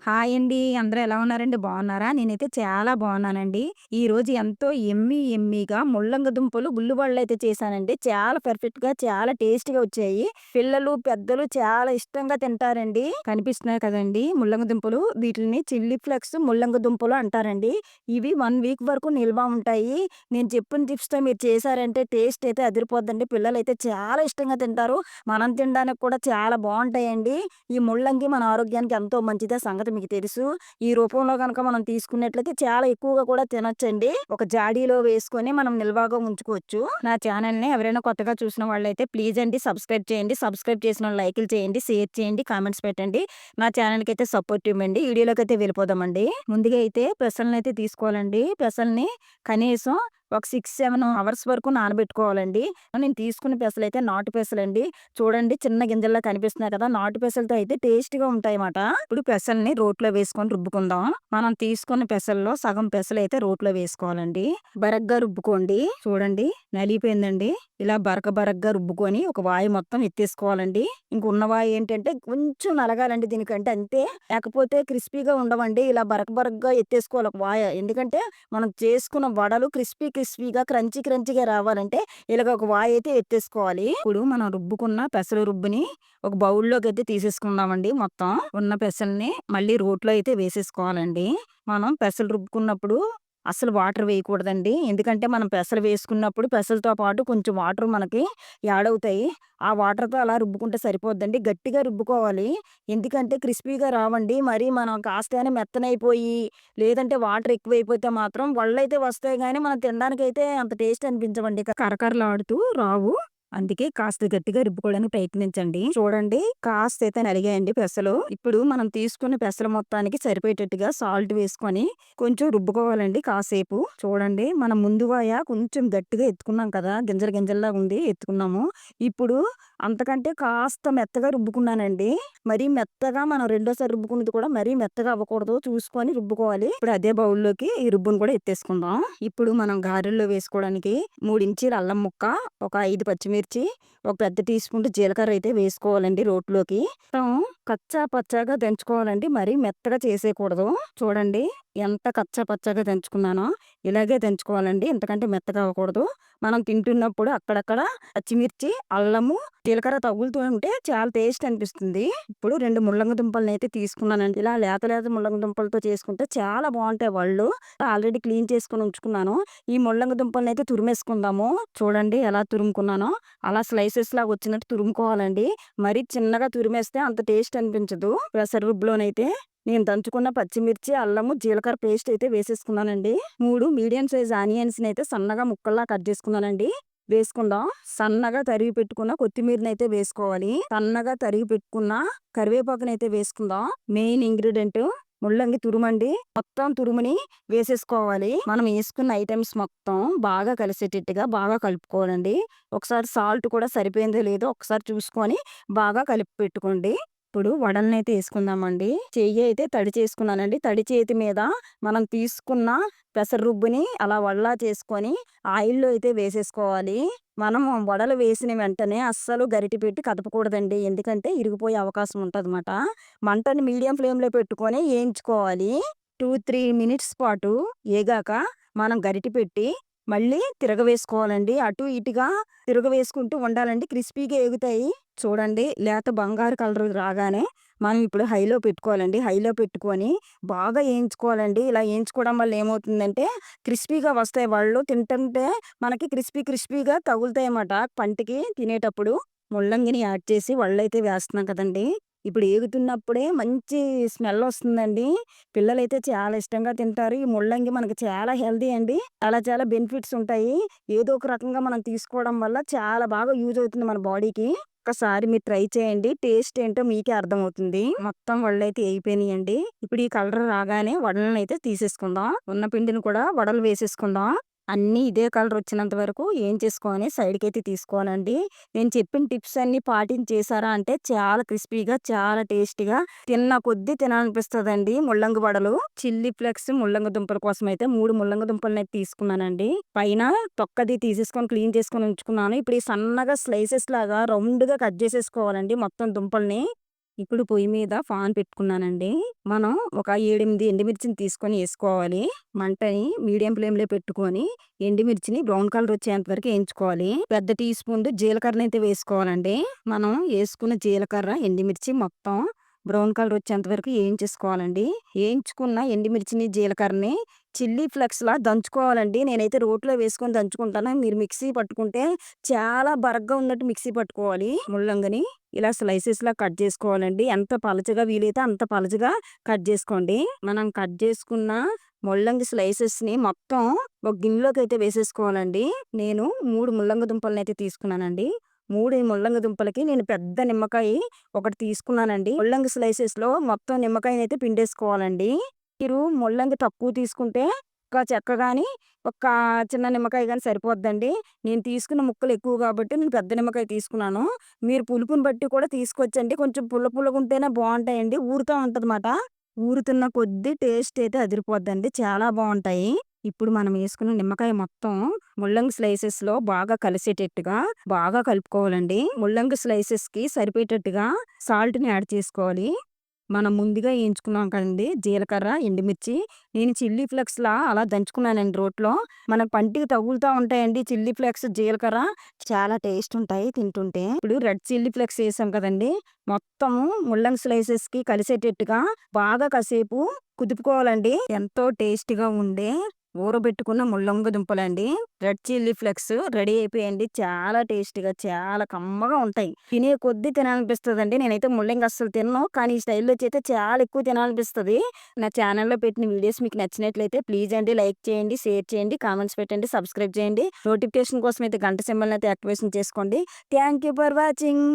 Hi అండి. అందరూ ఎలా ఉన్నారండి? బాగున్నారా? నేనైతే చాలా బాగున్నానండి. ఈరోజు ఎంతో యమ్మీగా ముల్లంగి దుంపలు ఉల్లివడలైతే చేశానండి. చాలా పర్ఫెక్ట్‌గా, చాలా టేస్టీగా వచ్చాయి. పిల్లలు, పెద్దలు చాలా ఇష్టంగా తింటారండి. కనిపిస్తున్నాయి కదండీ! ముల్లంగి దుంపలు. వీటిల్ని చిల్లీ ఫ్లేక్స్ ముల్లంగి దుంపలు అంటారండి. ఇవి 1 వీక్ వరకు నిల్వ ఉంటాయి. నేను చెప్పిన టిప్స్‌తో మీరు చేశారంటే టేస్ట్ అయితే అదిరిపోద్దండి. పిల్లలైతే చాలా ఇష్టంగా తింటారు. మనం తినడానికి కూడా చాలా బావుంటాయండి. ఈ ముల్లంగి మన ఆరోగ్యానికి ఎంతో మంచిదే సంగతి మీకు తెలుసు. ఈ రూపంలో గనక మనం తీసుకున్నట్లయితే చాలా ఎక్కువగా కూడా తినొచ్చండి. ఒక జాడీలో వేసుకొని మనం నిల్వగా ఉంచుకోవచ్చు. నా ఛానెల్‌ని ఎవరైనా కొత్తగా చూసిన వాళ్ళైతే ప్లీజ్ అండి సబ్స్క్రైబ్ చేయండి. సబ్స్క్రైబ్ చేసినోళ్ళు లైకులు చేయండి, షేర్ చేయండి, కామెంట్స్ పెట్టండి. నా ఛానెల్‌కైతే సపోర్ట్ ఇవ్వండి. వీడియోలోకైతే వెళ్ళిపోదామండి. ముందుగా అయితే పెసలనైతే తీసుకోవాలండి. పెసల్ని కనీసం ఒక 6, 7 అవర్స్ వరకు నానబెట్టుకోవాలండి. నేను తీసుకున్న పెసలైతే నాటు పెసలండి. చూడండి చిన్న గిన్నెల్లా కనిపిస్తున్నాయి కదా! నాటు పెసలతో అయితే టేస్ట్‌గా ఉంటాయన్నమాట. ఇప్పుడు పెసల్ని రోట్లో వేసుకొని రుబ్బుకుందాం. మనం తీసుకున్న పెసల్లో సగం పెసలైతే రోట్లో వేసుకోవాలండి. బరగ్గా రుబ్బుకోండి. చూడండి నలిగిపోయిందండి. ఇలా బరకగా రుబ్బుకొని ఒక వాయి మొత్తం ఎత్తేసుకోవాలండి. ఇంకున్న వాయి ఏంటంటే కొంచెం నలగాలండి దీనికంటే అంతే. లేకపోతే క్రిస్పీగా ఉండవండి. ఇలా బరకగా ఎత్తేసుకోవాలి ఒక వాయ. ఎందుకంటే మనం చేసుకున్న వడలు క్రిస్పీగా క్రంచీగా రావాలంటే ఇలాగ ఒక వాయి అయితే ఎత్తేసుకోవాలి. ఇప్పుడు మనం రుబ్బుకున్న పెసల రుబ్బుని ఒక బౌల్‌లోకైతే తీసేసుకుందామండి మొత్తం. ఉన్న పెసల్ని మళ్ళీ రోట్లో అయితే వేసేసుకోవాలండి. మనం పెసలు రుబ్బుకున్నప్పుడు అస్సలు వాటర్ వేయకూడదండి. ఎందుకంటే మనం పెసలు వేసుకున్నప్పుడు పెసలతో పాటు కొంచెం వాటర్ మనకి యాడ్ అవుతాయి. ఆ వాటర్‌తో అలా రుబ్బుకుంటే సరిపోద్దండి. గట్టిగా రుబ్బుకోవాలి. ఎందుకంటే క్రిస్పీగా రావండి. మరి మనం కాస్తేనే మెత్తనైపోయి లేదంటే వాటర్ ఎక్కువైపోతే మాత్రం వడలైతే వస్తాయి గానీ మనం తినడానికైతే అంత టేస్ట్ అనిపించవండి. కరకరలాడుతూ రావు. అందుకే కాస్త గట్టిగా రుబ్బుకోవడానికి ప్రయత్నించండి. చూడండి కాస్తయితే నలిగాయండి పెసలు. ఇప్పుడు మనం తీసుకున్న పెసలు మొత్తానికి సరిపోయేటట్టుగా సాల్ట్ వేసుకొని కొంచెం రుబ్బుకోవాలండి కాసేపు. చూడండి మనం ముందు వాయ కొంచెం గట్టిగా ఎత్తుకున్నాం కదా! గింజల్లాగా ఉంది ఎత్తుకున్నాము. ఇప్పుడు అంతకంటే కాస్త మెత్తగా రుబ్బుకున్నానండి. మరీ మెత్తగా మనం రెండోసారి రుబ్బుకున్నది కూడా మరీ మెత్తగా అవ్వకూడదు. చూసుకొని రుబ్బుకోవాలి. ఇప్పుడు అదే బౌల్‌లోకి ఈ రుబ్బుని కూడా ఎత్తేసుకుందాం. ఇప్పుడు మనం గారెల్లో వేసుకోవడానికి 3 ఇంచీల అల్లం ముక్క, ఒక 5 పచ్చిమిర్చి, ఒక పెద్ద టీ స్పూన్ జీలకర్ర అయితే వేసుకోవాలండి రోట్లోకి. మొత్తం కచ్చా పచ్చాగా దంచుకోవాలండి. మరీ మెత్తగా చేసేయకూడదు. చూడండి ఎంత కచ్చా పచ్చాగా దంచుకున్నానో ఇలాగే దంచుకోవాలండి. ఎంతకంటే మెత్తగా అవ్వకూడదు. మనం తింటున్నప్పుడు అక్కడక్కడ పచ్చిమిర్చి, అల్లము, జీలకర్ర తగులుతూ ఉంటే చాలా టేస్ట్ అనిపిస్తుంది. ఇప్పుడు 2 ముల్లంగి దుంపలనైతే తీసుకున్నానండి. ఇలా లేత ముల్లంగి దుంపలతో చేసుకుంటే చాలా బావుంటాయి వడలు. ఆల్రెడీ క్లీన్ చేసుకొని ఉంచుకున్నాను. ఈ ముల్లంగి దుంపలనైతే తురిమేసుకుందాము. చూడండి ఎలా తురుముకున్నానో అలా స్లైసెస్ లాగా వచ్చినట్టు తురుముకోవాలండి. మరీ చిన్నగా తురిమేస్తే అంత టేస్ట్ అనిపించదు. పెసర రుబ్బులోనైతే నేను దంచుకున్న పచ్చిమిర్చి, అల్లము, జీలకర్ర పేస్ట్ అయితే వేసేసుకున్నానండి. 3 మీడియం సైజ్ ఆనియన్స్‌నైతే సన్నగా ముక్కల్లా కట్ చేసుకున్నానండి. వేసుకుందాం. సన్నగా తరిగి పెట్టుకున్న కొత్తిమీరనైతే వేసుకోవాలి. సన్నగా తరిగి పెట్టుకున్న కరివేపాకునైతే వేసుకుందాం. మెయిన్ ఇంగ్రీడియెంట్ ముల్లంగి తురుమండి. మొత్తం తురుముని వేసేసుకోవాలి. మనం ఏసుకున్న ఐటెమ్స్ మొత్తం బాగా కలిసేటట్టుగా బాగా కలుపుకోవాలండి. ఒకసారి సాల్ట్ కూడా సరిపోయిందో లేదో ఒకసారి చూసుకొని బాగా కలిపి పెట్టుకోండి. ఇప్పుడు వడలనైతే ఏసుకుందామండి. చెయ్యి అయితే తడి చేసుకున్నానండి. తడి చేతి మీద మనం తీసుకున్న పెసర రుబ్బుని అలా వడలా చేసుకొని ఆయిల్‌లో అయితే వేసేసుకోవాలి. మనం వడలు వేసిన వెంటనే అస్సలు గరిటె పెట్టి కదపకూడదండి. ఎందుకంటే ఇరిగిపోయే అవకాశం ఉంటదన్నమాట. మంటని మీడియం ఫ్లేమ్‌లో పెట్టుకొని ఏయించుకోవాలి. 2, 3 మినిట్స్ పాటు ఏగాక మనం గరిటె పెట్టి మళ్ళీ తిరగవేసుకోవాలండి. అటు ఇటుగా తిరగవేసుకుంటూ ఉండాలండి. క్రిస్పీగా ఏగుతాయి. చూడండి లేత బంగారు కలర్ రాగానే మనం ఇప్పుడు హైలో పెట్టుకోవాలండి. హైలో పెట్టుకొని బాగా ఏయించుకోవాలండి. ఇలా ఏయించుకోవడం వల్ల ఏమవుతుందంటే క్రిస్పీగా వస్తాయి వడలు. తింటుంటే మనకి క్రిస్పీగా తగులుతాయన్నమాట పంటికి తినేటప్పుడు. ముల్లంగిని యాడ్ చేసి వడలైతే వేస్తున్నాం కదండీ! ఇప్పుడు ఏగుతున్నప్పుడే మంచి స్మెల్ వస్తుందండి. పిల్లలైతే చాలా ఇష్టంగా తింటారు. ఈ ముల్లంగి మనకి చాలా హెల్తీ అండి. చాలా బెనిఫిట్స్ ఉంటాయి. ఏదో ఒక రకంగా మనం తీసుకోవడం వల్ల చాలా బాగా యూజ్ అవుతుంది మన బాడీకి. ఒక్కసారి మీరు ట్రై చేయండి. టేస్ట్ ఏంటో మీకే అర్థమవుతుంది. మొత్తం వడలైతే ఎగిపోయినాయండి. ఇప్పుడు ఈ కలర్ రాగానే వడలనైతే తీసేసుకుందాం. ఉన్న పిండిని కూడా వడలు వేసేసుకుందాం. అన్నీ ఇదే కలర్ వచ్చినంత వరకు ఏంచేసుకొని సైడ్‌కైతే తీసుకోవాలండి. నేను చెప్పిన టిప్స్ అన్నీ పాటించేసారా అంటే చాలా క్రిస్పీగా, చాలా టేస్టీగా తిన్న కొద్దీ తినాలనిపిస్తదండి ముల్లంగి వడలు. చిల్లీ ఫ్లేక్స్ ముల్లంగి దుంపల కోసమైతే 3 ముల్లంగి దుంపలనైతే తీసుకున్నానండి. పైన తొక్కది తీసేసుకొని క్లీన్ చేసుకొని ఉంచుకున్నాను. ఇప్పుడు ఈ సన్నగా స్లైసెస్ లాగా రౌండ్‌గా కట్ చేసేసుకోవాలండి మొత్తం దుంపల్ని. ఇప్పుడు పొయ్యి మీద పాన్ పెట్టుకున్నానండి. మనం ఒక 7, 8 ఎండుమిర్చిని తీసుకొని ఏసుకోవాలి. మంటని మీడియం ఫ్లేమ్‌లో పెట్టుకొని ఎండుమిర్చిని బ్రౌన్ కలర్ వచ్చేంత వరకు ఏయించుకోవాలి. పెద్ద టీ స్పూన్ జీలకర్రనైతే వేసుకోవాలండి. మనం ఏసుకున్న జీలకర్ర, ఎండుమిర్చి మొత్తం బ్రౌన్ కలర్ వచ్చేంత వరకు ఏయించేసుకోవాలండి. ఏయించుకున్న ఎండుమిర్చిని, జీలకర్రని చిల్లీ ఫ్లేక్స్‌లా దంచుకోవాలండి. నేనైతే రోట్లో వేసుకొని దంచుకుంటాను. మీరు మిక్సీ పట్టుకుంటే చాలా బరగ్గా ఉన్నట్టు మిక్సీ పట్టుకోవాలి. ముల్లంగిని ఇలా స్లైసెస్‌లా కట్ చేసుకోవాలండి. ఎంత పలచగా వీలైతే అంత పలచగా కట్ చేసుకోండి. మనం కట్ చేసుకున్న ముల్లంగి స్లైసెస్‌ని మొత్తం ఒక గిన్నెలోకైతే వేసేసుకోవాలండి. నేను 3 ముల్లంగి దుంపలనైతే తీసుకున్నానండి. 3 ముల్లంగి దుంపలకి నేను పెద్ద నిమ్మకాయ ఒకటి తీసుకున్నానండి. ముల్లంగి స్లైసెస్‌లో మొత్తం నిమ్మకాయనైతే పిండేసుకోవాలండి. మీరు ముల్లంగి తక్కువ తీసుకుంటే ఒక చెక్క గాని, ఒక చిన్న నిమ్మకాయ గాని సరిపోద్దండి. నేను తీసుకున్న ముక్కలు ఎక్కువ కాబట్టి నేను పెద్ద నిమ్మకాయ తీసుకున్నాను. మీరు పులుపుని బట్టి కూడా తీసుకోవచ్చండి. కొంచెం పుల్ల పుల్లగుంటేనే బావుంటాయండి. ఊరుతా ఉంటదమాట. ఊరుతున్న కొద్దీ టేస్ట్ అయితే అదిరిపోద్దండి. చాలా బావుంటాయి. ఇప్పుడు మనం ఏసుకున్న నిమ్మకాయ మొత్తం ముల్లంగి స్లైసెస్‌లో బాగా కలిసేటట్టుగా బాగా కలుపుకోవాలండి. ముల్లంగి స్లైసెస్‌కి సరిపోయేటట్టుగా సాల్ట్‌ని యాడ్ చేసుకోవాలి. మనం ముందుగా ఏయించుకున్నాం కదండీ! జీలకర్ర, ఎండుమిర్చి. నేను చిల్లీ ఫ్లేక్స్‌లా అలా దంచుకున్నానండి రోట్లో. మన పంటికి తగులుతా ఉంటాయండి చిల్లీ ఫ్లేక్స్, జీలకర్ర. చాలా టేస్ట్ ఉంటాయి తింటుంటే. ఇప్పుడు రెడ్ చిల్లీ ఫ్లేక్స్ ఏసాం కదండీ! మొత్తము ముల్లంగి స్లైసెస్‌కి కలిసేటట్టుగా బాగా కాసేపు కుదుపుకోవాలండి. ఎంతో టేస్టీగా ఉండే ఊరబెట్టుకున్న ముల్లంగి దుంపలండి. రెడ్ చిల్లీ ఫ్లేక్స్ రెడీ అయిపోయాయండి. చాలా టేస్టీగా, చాలా కమ్మగా ఉంటాయి. తినే కొద్దీ తినాలనిపిస్తదండి. నేనైతే ముల్లంగి అస్సలు తినను. కానీ ఈ స్టైల్‌లో చేస్తే చాలా ఎక్కువ తినాలనిపిస్తది. నా ఛానెల్‌లో పెట్టిన వీడియోస్ మీకు నచ్చినట్లయితే ప్లీజ్ అండి లైక్ చేయండి, షేర్ చేయండి, కామెంట్స్ పెట్టండి, సబ్స్క్రైబ్ చేయండి. నోటిఫికేషన్ కోసం అయితే గంట సింబల్‌నైతే యాక్టివేషన్ చేసుకోండి. Thank you for watching.